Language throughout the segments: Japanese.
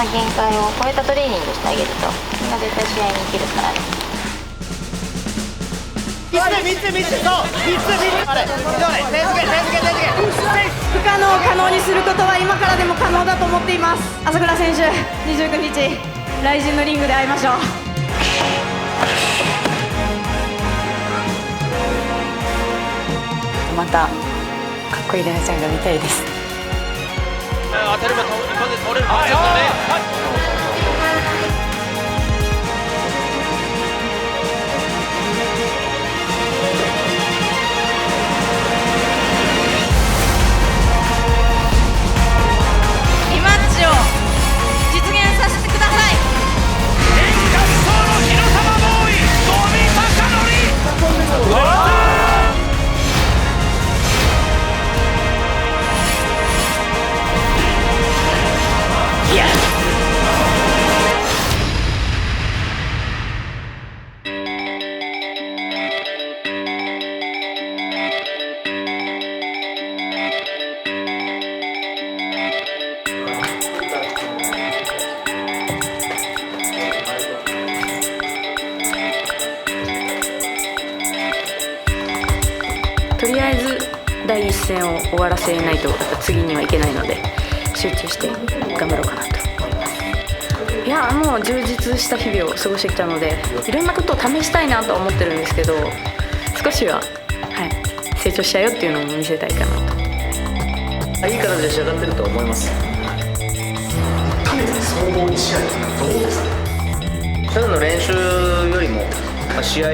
な限界を超えたトレーニングしてあげるとそれが絶対試合に生きるからね。不可能を可能にすることは今からでも可能だと思っています。朝倉選手、29日雷神のリングで会いましょう。またかっこいいレナちゃんが見たいです。当てれば一発で取れる感じですよね。リマッチを実現させてください。変化無双の火の玉ボーイ五味隆典。とりあえず第一戦を終わらせないと次にはいけないので集中して頑張ろうかなと思います。いやもう充実した日々を過ごしてきたのでいろんなことを試したいなとは思ってるんですけど少しは、成長したよっていうのも見せたいかなと。いい形で仕上がってると思います。総合2試合どうですか？ただの練習よりも、試合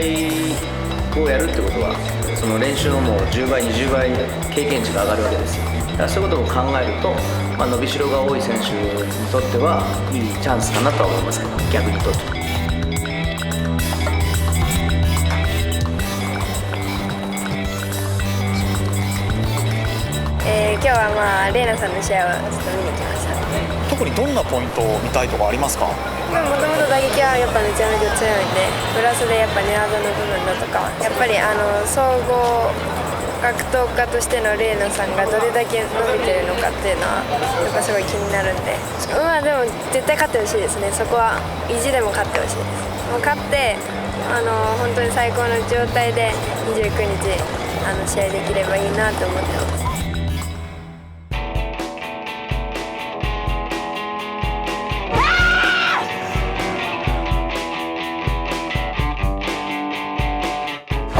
をやるってことはその練習のもう10倍20倍経験値が上がるわけですよ。だからそういうことを考えると、伸びしろが多い選手にとってはいいチャンスかなとは思いますけど、逆にとって。今日はレイナさんの試合をちょっと見に来ました。特にどんなポイントを見たいとかありますか？もともと打撃はやっぱめちゃめちゃ強いんで、プラスでやっぱ寝技の部分だとか、やっぱり総合格闘家としてのレイナさんがどれだけ伸びてるのかっていうのはやっぱすごい気になるんで、でも絶対勝ってほしいですね。そこは意地でも勝ってほしいです。もう勝って本当に最高の状態で29日試合できればいいなと思ってます。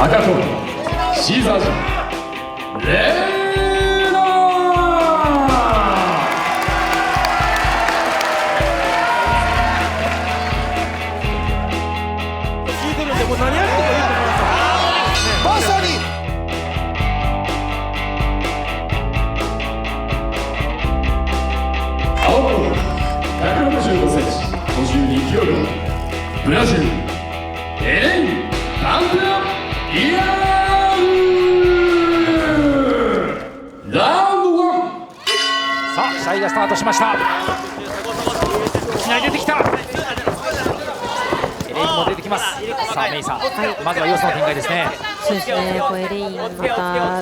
赤とシーザージレーナ聞いてるんでもう何やってもいいと思います。まさに青コーナー165センチ52キログラムブラジルエレイン・アンテナイヤーラウンド1。さあ試合がスタートしました。いきなり出てきた。エレインも出てきます。さあメイさん、まずは様子の展開ですね。そうですね、エレインまた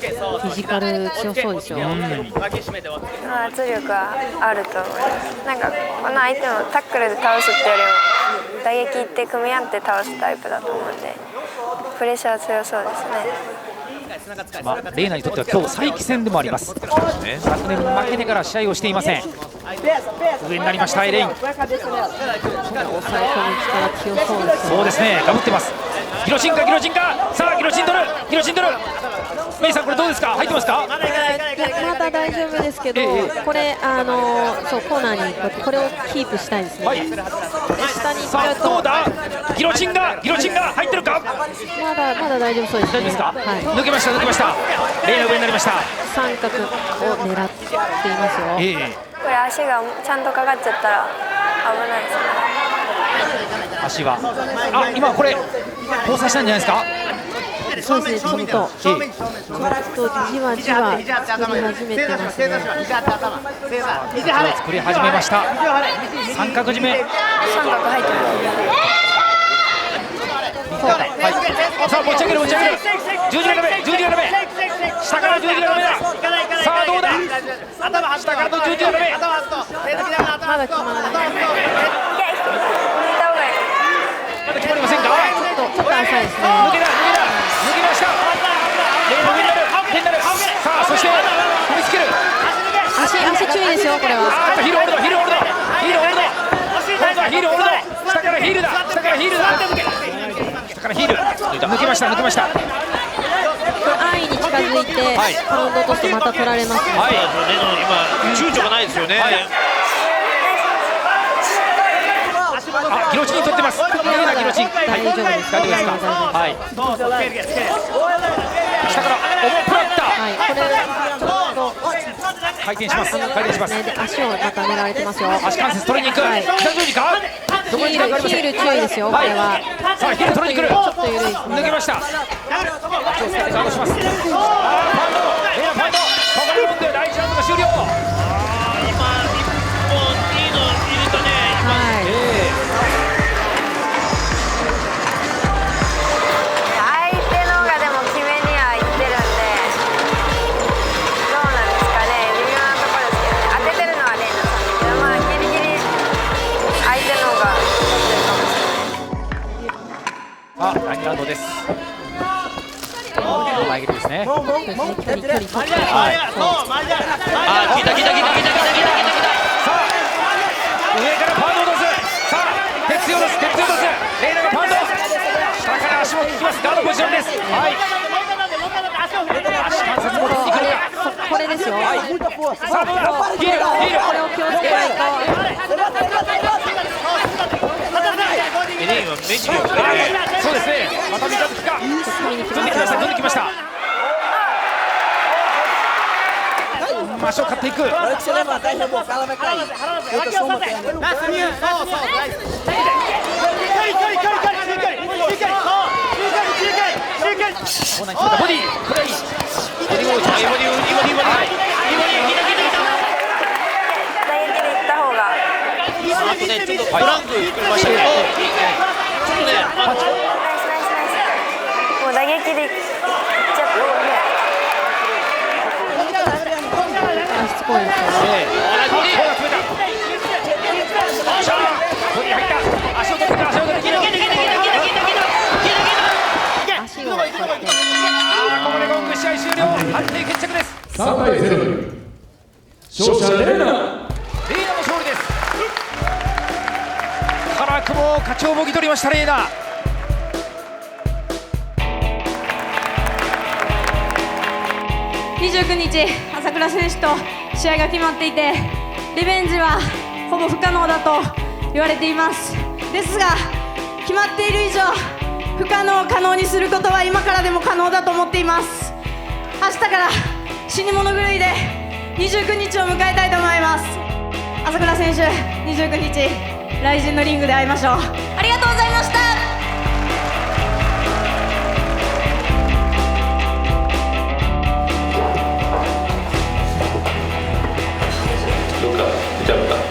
フィジカル強そうですよ。圧力はあると思います。なんかこの相手もタックルで倒すっていうよりも打撃って組み合って倒すタイプだと思うんで、プレッシャー強そうですね。レイナにとっては今日再起戦でもあります。昨年負けてから試合をしていません。上になりましたエレイン。抑え込む力強そうです。そうですね、かぶってます。ギロチンかギロチンか。さあギロチン取る、ギロチン取る。メイさんこれどうですか？入ってますか？まだ大丈夫ですけど、これそうコーナーにこれをキープしたいですね。下にさあどうだ？ギロチンが入ってるか？まだ大丈夫そうですね。大丈夫ですか？抜けました抜けました。レイナ上になりました。三角を狙っていますよ。これ足がちゃんとかかっちゃったら危ないですね。足は今これ交差したんじゃないですか？そうですね、ちょっとじわじわ作り始めてますね。作り始めました。三角締め。三角入ってさあ持ち上げる。十字固め。下から十字固めだ。さあどうだ。下からの十字固め。まだ決まらない。まだ決まりませんか。ちょっと浅いですね。抜けました。レイの上になる。さあそして踏みつける。足注意ですよこれは。ヒールホールド。下からヒールだ。抜けました。安易に近づいてカウント落とすとまた取られますね。はい、今躊躇がないですよね。ギロチン取ってます。大丈夫です。はい。下からオモプラッタ。はい、これちょっと回転します。で足をまた狙われてますよ。足関節取りに行く。膝十字か。どこにヒール注意ですよこれは。さあヒール取りに来る。ちょっと緩いですね。抜けました。気をつけてガードします。パンド。ここでもんで第1ラウンドが終了。第2ラウンドです。前蹴りですね。距離取って。聞いた。さあ上からパンドを出す。さあ鉄を出す。レイナがパンド。下から足も引きます。ガードポジションです。はい。足関節も取りに来るか。これですよ。さあどうだ。ヒール。これを気をつけないと。エレインは目尻をつけて、そうですね。また三日月か。組んできました。足を買っていく。ボディ。あとねちょっとブランク作りましたけど、ちょっとねもう打撃でいっちゃってしつこいですよ。ボディ入った。足を取ってくる。足をこうやって。ここでゴング試合終了。判定決着です。3対0勝者レイナ。レイナの勝利です。辛くも勝ちをもぎ取りましたレイナ。29日朝倉選手と試合が決まっていて、リベンジはほぼ不可能だと言われています。ですが決まっている以上不可能を可能にすることは今からでも可能だと思っています。明日から死に物狂いで29日を迎えたいと思います。朝倉選手、29日ライジンのリングで会いましょう。ありがとうございました。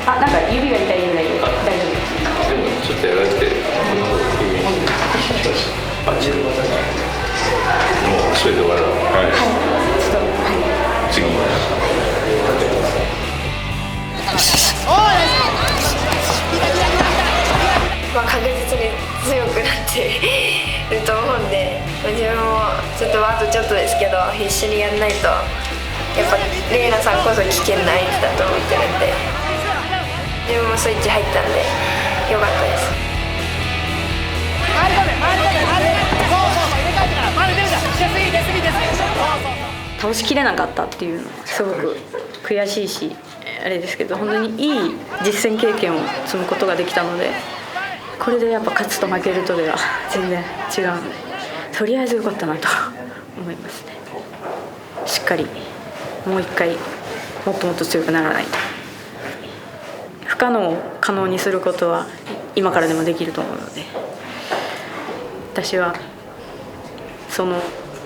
あ、なんか指が痛いぐらいで大丈夫です。でもちょっとやられてバッチリもうそれで終わる。はい、ちょっと次まあ確実に強くなってると思うんで、自分もちょっとあとちょっとですけど必死にやらないと、やっぱレイナさんこそ危険な相手だと思ってるんで、自分もスイッチ入ったんでよかったです。倒しきれなかったっていうのはすごく悔しいしあれですけど、本当にいい実戦経験を積むことができたので、これでやっぱ勝つと負けるとでは全然違うので、とりあえず良かったなと思いますね。しっかりもう一回もっともっと強くならないと。不可能を可能にすることは今からでもできると思うので、私はその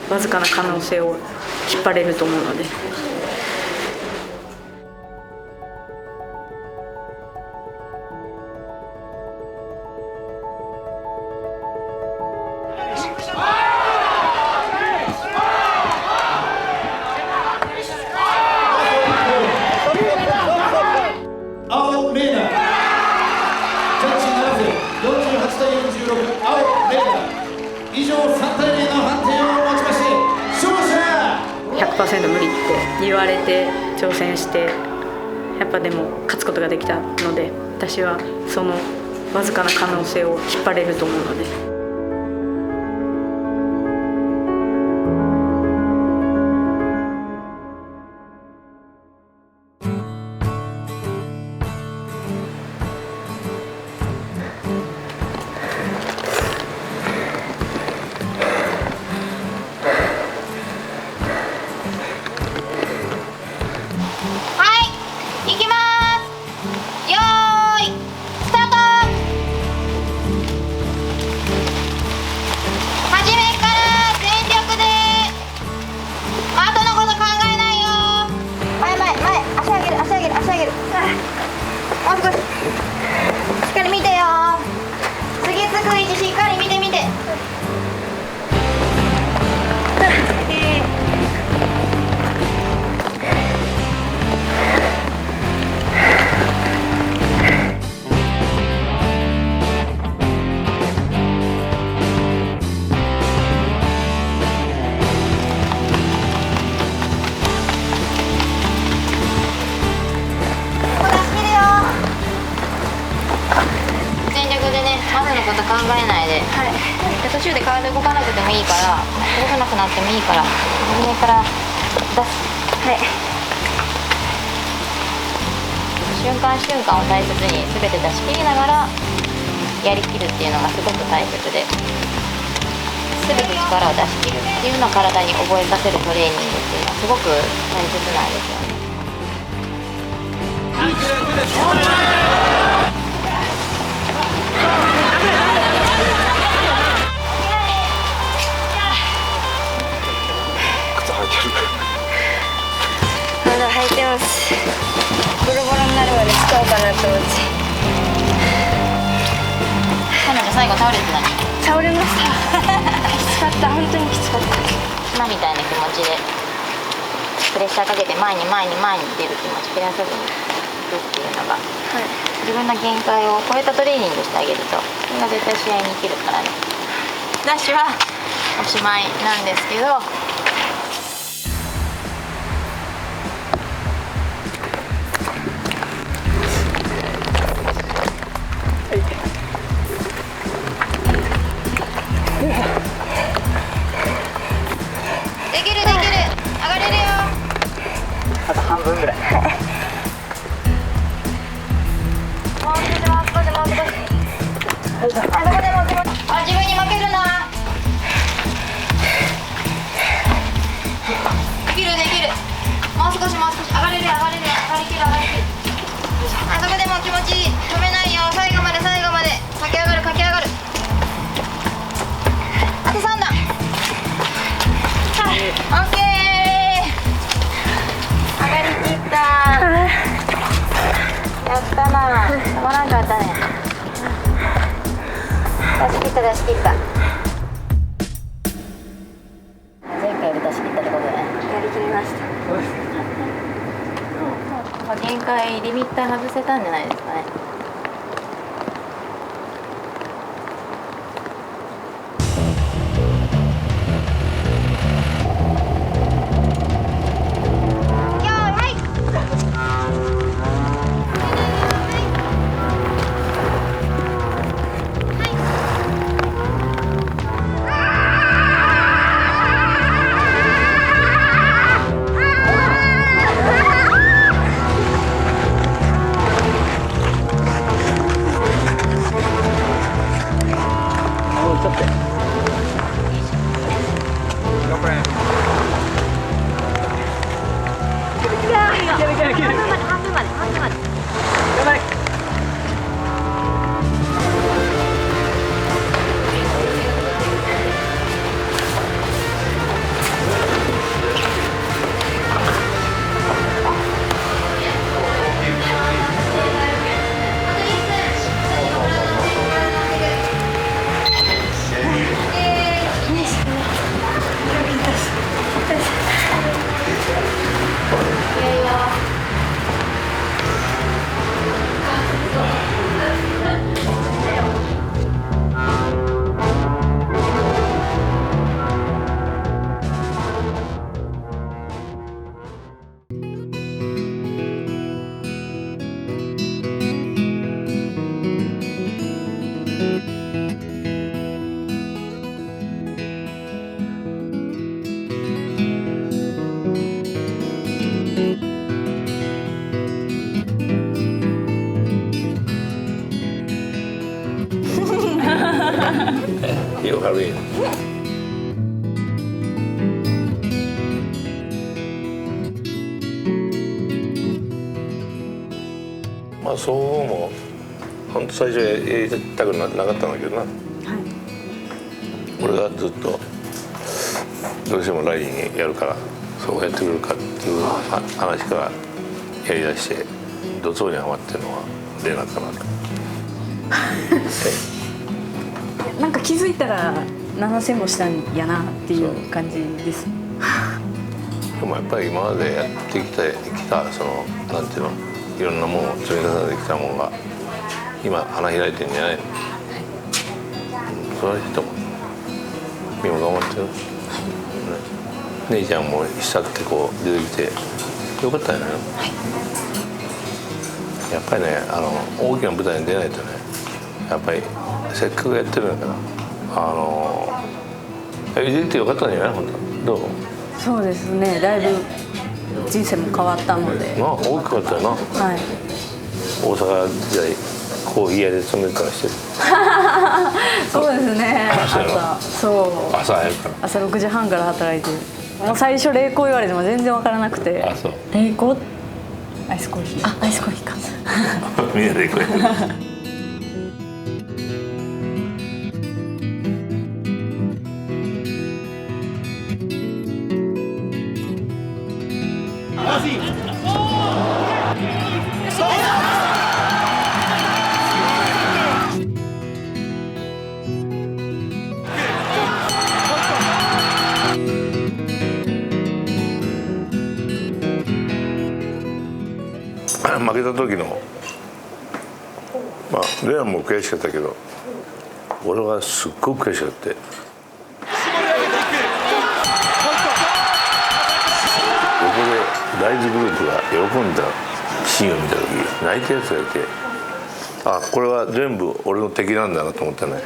わずかな可能性を引っ張れると思うので。さ100% 無理って言われて挑戦して、やっぱでも勝つことができたので、私はそのわずかな可能性を引っ張れると思うので。考えないで、途中で体動かなくてもいいから、動かなくなってもいいから、初めから出す。瞬間瞬間を大切に全て出し切りながらやりきるっていうのがすごく大切で、全て力を出し切るっていうのを体に覚えさせるトレーニングっていうのはすごく大切なんですよね。まだ履いてます。ボロボロになるまで使おうかなと思って。彼女最後倒れてたね。倒れました。きつかった、本当にきつかった。今みたいな気持ちでプレッシャーかけて前に前に前に出る気持ち切らせずにいくっていうのが、自分の限界を超えたトレーニングしてあげると、それが絶対試合に生きるからね。ダッシュはおしまいなんですけど、できるできる、上がれるよ。あと半分ぐらい。もう少しもう少しもう少し。あそこでも自分に負けるな。できるできる。もう少しもう少し、上がれる上がれる、上がりきる上がりきる。あそこでも気持ちいい。止めないよ、最後まで最後まで駆け上がる駆け上がる。あと3段。はい、オッケー。上がりきった。やったな。止まらんかったね。出し切った出し切った。前回より出し切ったってことね。やりきりました。限界リミッター外せたんじゃないですかね。軽い。まあ総合も本当最初はやりたくなかったんだけどな、俺がずっとどうしてもライジンやるからそうやってくれるかっていう話からやりだして怒涛にはまってるのはレナかなと。なんか気づいたら7000もしたんやなっていう感じです。でもやっぱり今までやってきたそのなんていうのいろんなものを積み重ねてきたものが今花開いてるんじゃないの、それはいいと思う。みんな頑張ってる、姉ちゃんも久ってこう出てきてよかったんじゃないの、やっぱりね大きな舞台に出ないとねやっぱりせっかくやってるんだから出てよかったんじゃない本当。どう？そうですね、だいぶ人生も変わったので。大きかったよな。はい。大阪時代コーヒー屋で勤めてたらしてる。そうですね。朝早いから。朝6時半から働いてる。もう最初冷凍言われても全然分からなくて。そう。冷凍？アイスコーヒー。アイスコーヒーか。みんなで行く。負けた時のレアンも悔しかったけど俺はすっごく悔しかった。横でライズグループが喜んだシーンを見た時泣いたやつがいて、これは全部俺の敵なんだなと思ったね。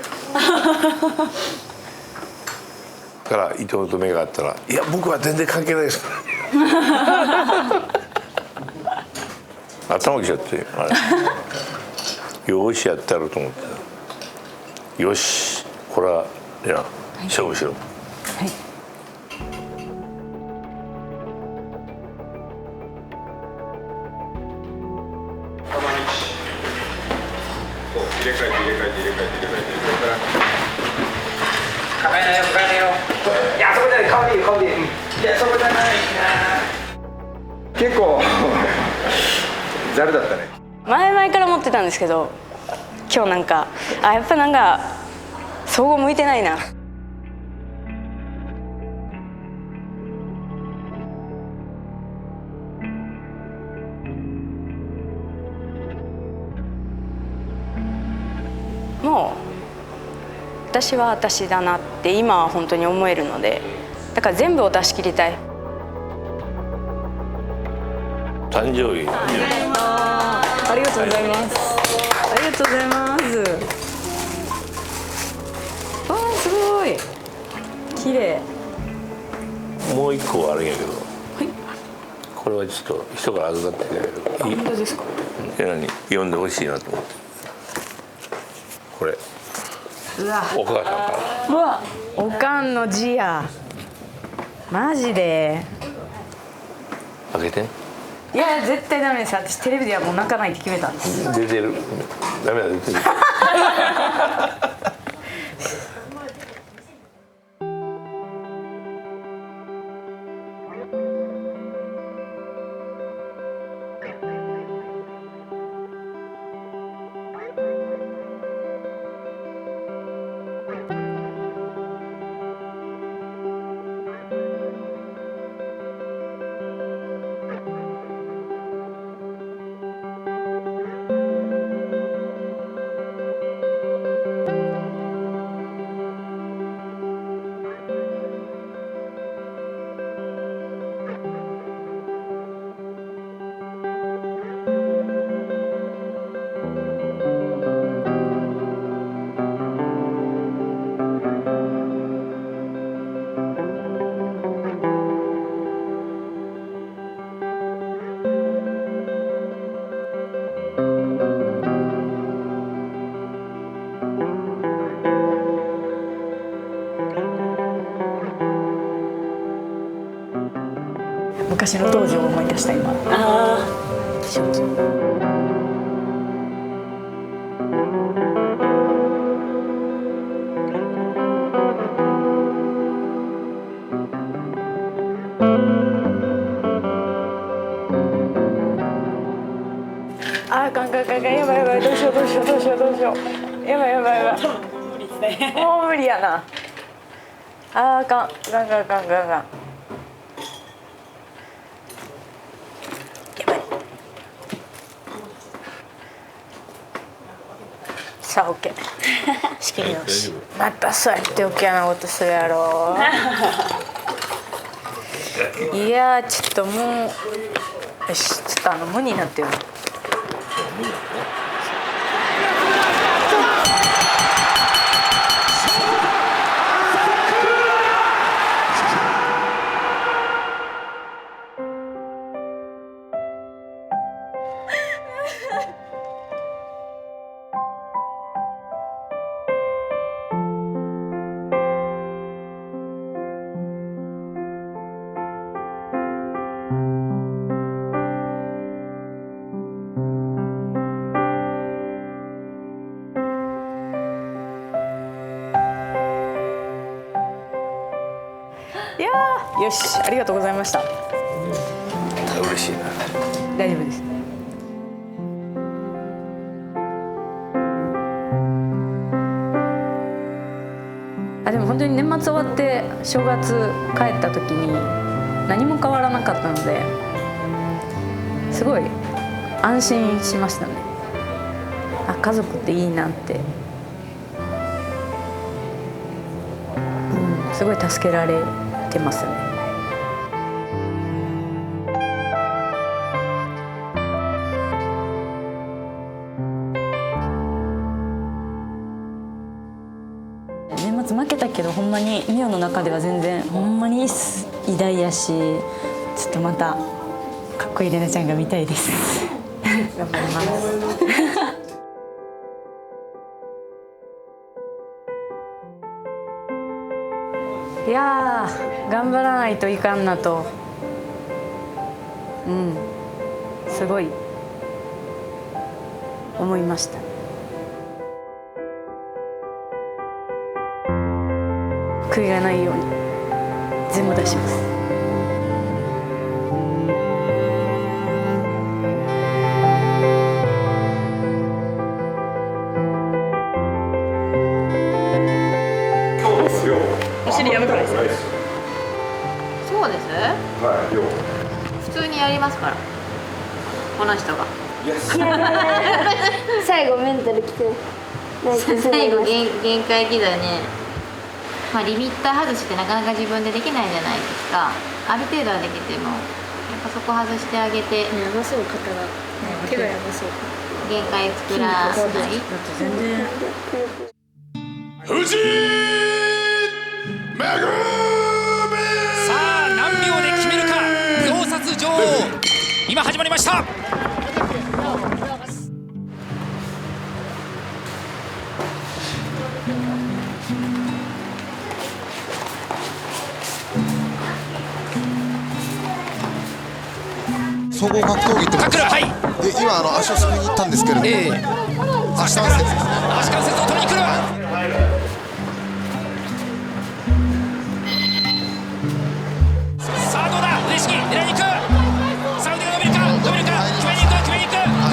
だから伊藤と目が合ったら「いや僕は全然関係ないですから」頭きちゃってあれよしやってやろうと思ってよしこれは勝負しろ。はい。入れ替えて抱えないよいやそこじゃない顔でいいいやそこじゃないな。結構ざるだったね。前々から思ってたんですけど今日なんかやっぱなんか総合向いてないな。もう私は私だなって今は本当に思えるのでだから全部を出し切りたい。誕生日ありがとうございます。ありがとうございます。すごい綺麗。もう一個あるんやけど、これはちょっと人から預かってきたけどいい？本当ですか？読んでほしいなと思って。これお母さんから。うわおかんの字や。マジで開けて。いや絶対ダメです。私テレビではもう泣かないって決めたんです。出てる。ダメだ出てる。昔の当時を思い出した今。ああ。あかんやばいどうしようやばい無理ですね。もう無理やな。あかんやばい。さあ OK 仕切り直し。またそうやって余計なことするやろ。いやちょっともうよし、ちょっと無になってる。よし、ありがとうございました。嬉しいな。大丈夫です。でも本当に年末終わって正月帰った時に何も変わらなかったのですごい安心しましたね。あ、家族っていいなって、すごい助けられてますね。年末負けたけどほんまにミオの中では全然ほんまに偉大やし、ちょっとまたかっこいいレナちゃんが見たいです。頑張ります。いやー頑張らないといかんなと、すごい思いました。悔いがないように全部出します。お尻やばくないですか？そうです。普通にやりますから。この人が。最後メンタルきて。最後限界刻ね。まあリミッター外しってなかなか自分でできないじゃないですか。ある程度はできてもやっぱそこ外してあげて。やばそう肩が。手がやばそう。限界作らない。全然。藤井めぐみ。さあ何秒で決めるか、秒殺女王今始まりました。総合格闘技ってことですか？今足をすくいに行ったんですけれども、足関節ですね。足関節を取りに来る。さあどうだ、腕ひしぎ狙いに行く。さあ腕が伸びるか決めに行く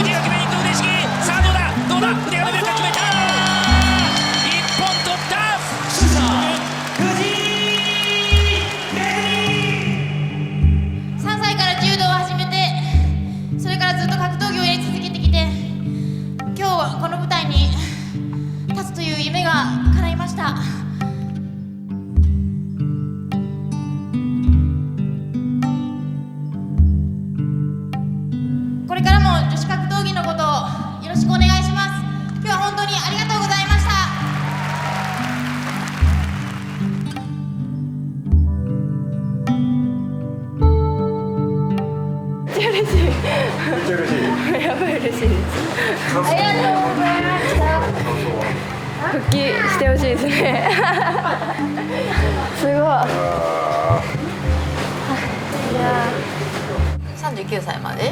腕が決めに行く腕ひしぎ。さあどうだ腕が伸びるか決めた。一本取った。藤井3歳から柔道を始めて、それからずっと格闘技をやり続けてきて、今日はこの舞台に立つという夢が叶いました。これからも女子格闘技のことをよろしくお願いします。今日は本当にありがとうございました。やばい嬉しいです。ありがとうございました。復帰してほしいですね。すごい。いや39歳まで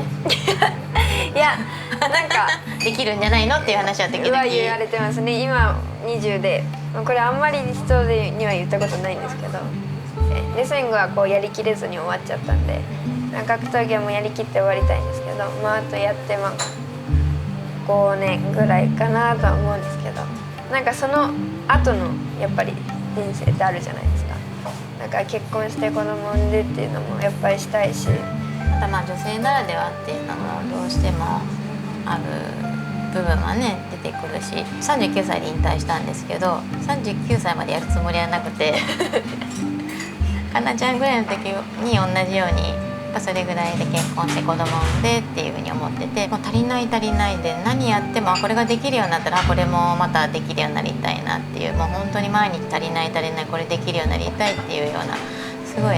いやなんかできるんじゃないのっていう話は時々言われてますね。今20で、これあんまり人には言ったことないんですけど、レスリングはこうやりきれずに終わっちゃったんで、格闘技はもうやりきって終わりたいんですけど、あとやって5年ぐらいかなとは思うんですけど、なんかその後のやっぱり人生ってあるじゃないですか。なんか結婚して子供産んでっていうのもやっぱりしたいし、また女性ならではっていうのもどうしてもある部分はね出てくるし、39歳で引退したんですけど、39歳までやるつもりはなくてかなちゃんぐらいの時に同じようにそれぐらいで結婚して子供産んでっていうふうに思ってて、もう足りないで何やってもこれができるようになったらこれもまたできるようになりたいなっていう、もう本当に毎日足りないこれできるようになりたいっていうようなすごい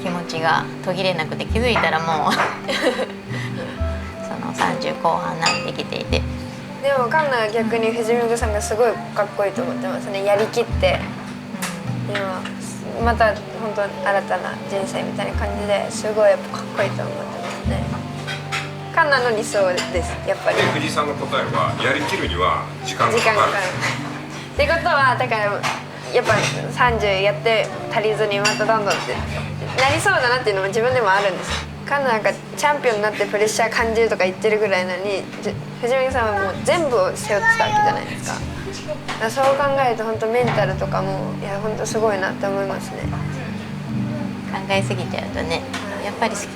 気持ちが途切れなくて、気づいたらもうその30後半になってきていて。でもカンナは逆に藤本さんがすごいかっこいいと思ってますね。やりきって今また本当新たな人生みたいな感じですごいやっぱかっこいいと思ってますね。カンナの理想ですやっぱり。藤井さんの答えはやりきるには時間がかかる。ってことはだからやっぱ30やって足りずにまたどんどんってなりそうだなっていうのも自分でもあるんです。カンナなんかチャンピオンになってプレッシャー感じるとか言ってるぐらいなのに、藤本さんはもう全部を背負ってたわけじゃないですか。そう考えると本当メンタルとかもいや本当すごいなって思いますね。考えすぎちゃうとね、やっぱり好き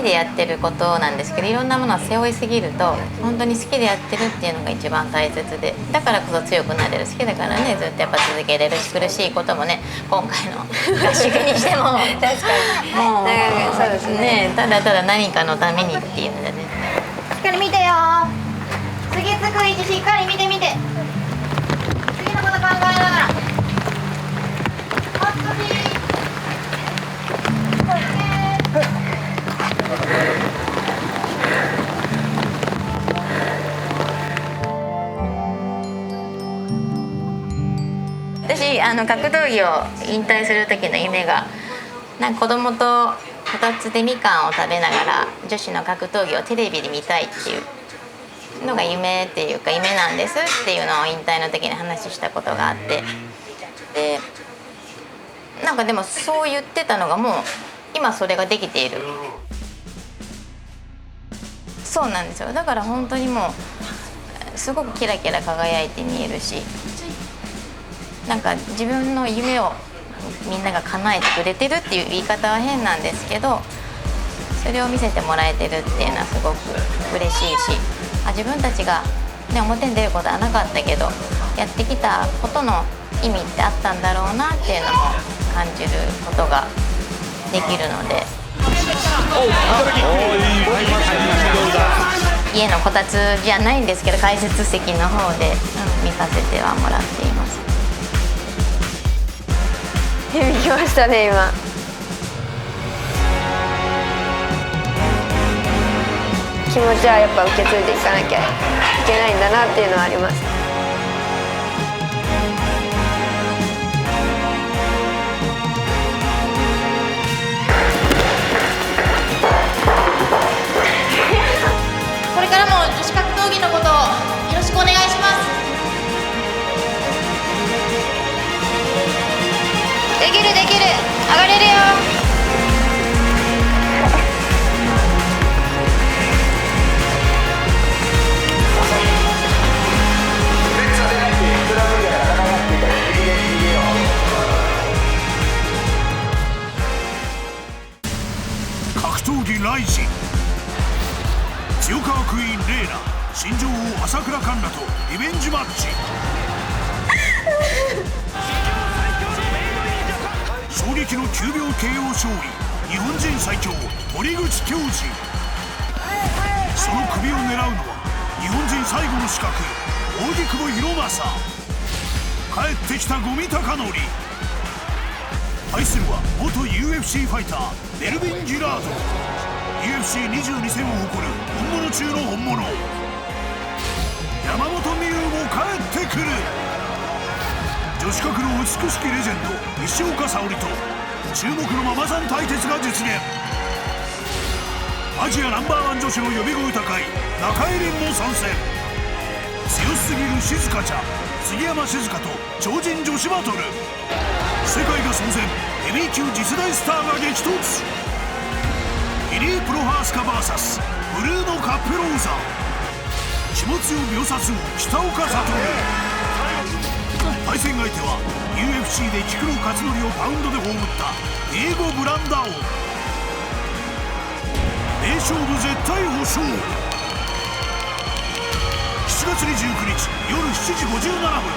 でやってることなんですけど、いろんなものを背負いすぎると本当に好きでやってるっていうのが一番大切で、だからこそ強くなれる。好きだからねずっとやっぱ続けれるし、苦しいこともね今回の合宿にしても確かにもうそうですね、ただただ何かのためにっていうのでね。しっかり見てよ。次つく位置しっかり見てみて。次のこと考えながら。私格闘技を引退する時の夢がなんか子供とこたつでみかんを食べながら女子の格闘技をテレビで見たいっていうのが夢っていうか夢なんですっていうのを引退の時に話したことがあって、でなんかでもそう言ってたのがもう今それができている。そうなんですよ。だから本当にもうすごくキラキラ輝いて見えるし、なんか自分の夢をみんなが叶えてくれてるっていう言い方は変なんですけど、それを見せてもらえてるっていうのはすごく嬉しいし、自分たちが、ね、表に出ることはなかったけどやってきたことの意味ってあったんだろうなっていうのも感じることができるので、家のこたつじゃないんですけど解説席の方で見させてはもらっています。響きましたね今。気持ちはやっぱ受け継いでいかなきゃいけないんだなっていうのはあります。これからも女子格闘技のことをよろしくお願いします。できるできる、上がれるよ。格闘技ライジン、強川クイーンレイナ、新女王朝倉環奈とリベンジマッチ。衝撃の9秒 KO 勝利、日本人最強森口恭司。その首を狙うのは日本人最後の刺客扇久保博正。帰ってきた五味隆典。対するは元 UFC ファイターメルビン・ギラード。 UFC22 戦を誇る本物中の本物。山本美憂も帰ってくる。女子格の美しきレジェンド石岡沙織と注目のママさん対決が実現。アジアナンバーワン女子の呼び声高い中井凛も参戦。強すぎる静香ちゃん、杉山静香と超人女子バトル。世界が騒然、ヘビー級次世代スターが激突。イリー・プロハースカ VS ブルーノ・カッペローザ。気持ちを秒殺王北岡悟。対戦相手は UFC で菊野勝則をパウンドで葬ったディエゴ・ブランダオ。名勝負絶対保証。7月29日夜7時57分